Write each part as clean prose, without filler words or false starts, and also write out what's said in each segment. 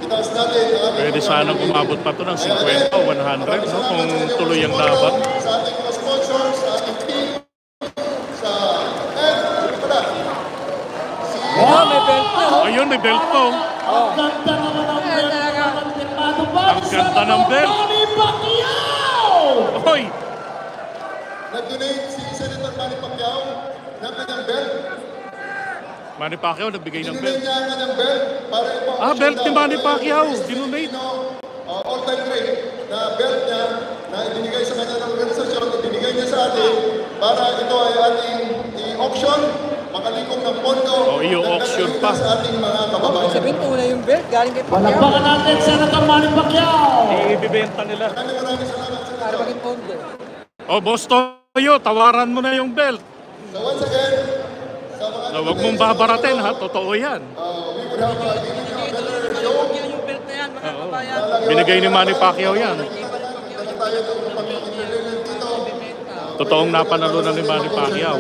itaas natin ang ating Pwede sanang umabot pa ito ng 50 o 100, no? Kung tuloy ang laban. Sa ating mga sponsors, sa ating team, sa ano pala? May belt na. Ayun, may belt to. Ang ganda naman ang belt. Ang ganda ng belt. Manny Pacquiao! Hoy! Nag-donate si Senator Manny Pacquiao ng kanyang belt. Manny Pacquiao nagbigay ng Dinonate belt. niya ang kanyang belt para ipang Belt ni Manny Pacquiao. Dinonate. All-time great na belt niya na ibinigay sa kanya ng organisasyon, ibinigay niya sa atin para ito ay ating i-auction, makalikom ng pondo. I-auction pa. Sa ating mga kababayan. Sabihin ko na yung belt, galing kay Pacquiao. Palagpakan natin, Senator Manny Pacquiao! Ibibenta nila. Maraming salamat sa Para maging pondo. Boss Toyo, tawaran mo na yung belt. So once again, sa mga Huwag mong babaratin, ha? Totoo yan. we would have a better show. Yung belt na yan, mga kabayan. Binigay ni Manny Pacquiao yan. Dala tayo ng pag-i-internet dito. Totoong napanalunan ni Manny Pacquiao.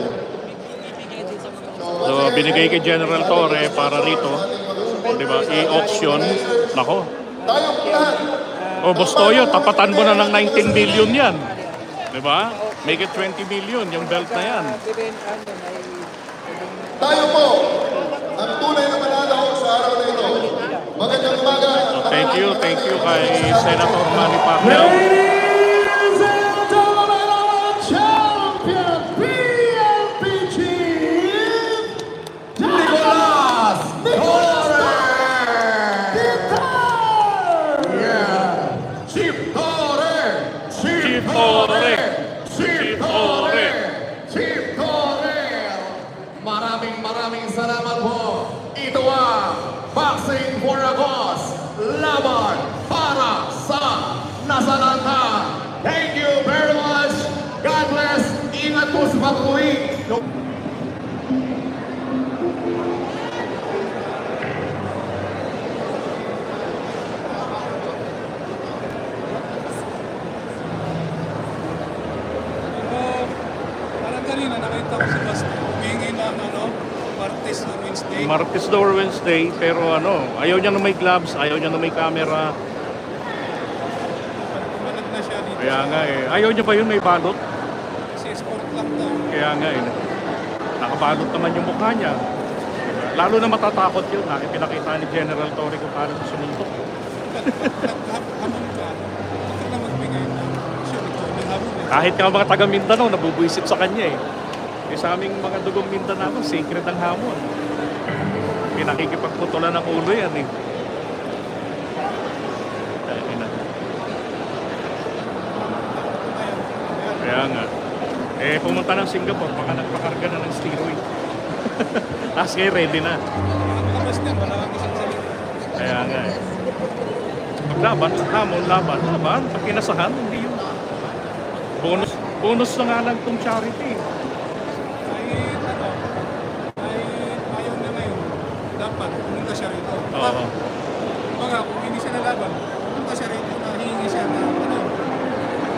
So, binigay kay General Torre para rito. Di ba? I-auction. Nako. Tayo po lahat. Boss Toyo, tapatan mo na ng 19 million yan. Di ba? Make it 20 million, yung belt na yan. Tayo po ang tunay na manalo sa araw na ito. Magandang umaga. So, thank you kay Senator Manny Pacquiao. Ladies and gentlemen, our champion, PNP Chief, Nicolas Torre! Chief Torre! Chief Torre! Chief Torre! Chief Torre! Maraming salamat po. Ito ang Boxing for a Cause. Laban para sa nasalanta. Thank you very much. God bless. Ingat po sa pag-uwi. Parang kanina nakita ko si Basti humingi ng Martes na Wednesday. Martes or Wednesday, pero ayaw niya na may gloves, ayaw niya na may camera. Tumanag na siya dito. Kaya nga ayaw niya pa yun may balot. Kasi sport lang daw. Kaya nga nakabalot naman yung mukha niya. Lalo na matatakot yun. Pinakita ni General Torre kung paano sa sumuntok. Naghamon ka. Huwag ka na magbigay ng siya ito. Naghamon eh. Kahit nga mga taga Mindanao, nabubuisit sa kanya sa aming mga dugong Mindanao, sacred ang hamon. Pinakikipagputulan ng ulo yan Kaya nga. Pumunta ng Singapore, baka nagpakarga na ng steroid. Tapos ngayon, ready na. Labas niyan, wala kang isang salita. Kaya nga Paglaban, hamon, laban. Pag kinasahan, hindi yun. Bonus na nga lang itong charity. Kahit ayaw na ngayon, dapat pumunta siya rito. Oo. Kumbaga, kung hindi siya nalaban, pumunta siya rito na hihingi siya na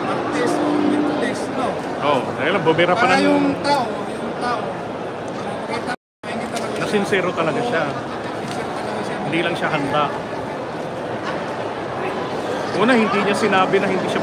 Martes o Wednesdays, no? Dahil lang, bumira pa Para ng yung tao, makita hindi talaga na sincero talaga siya. Hindi lang siya handa. Una, hindi niya sinabi na hindi siya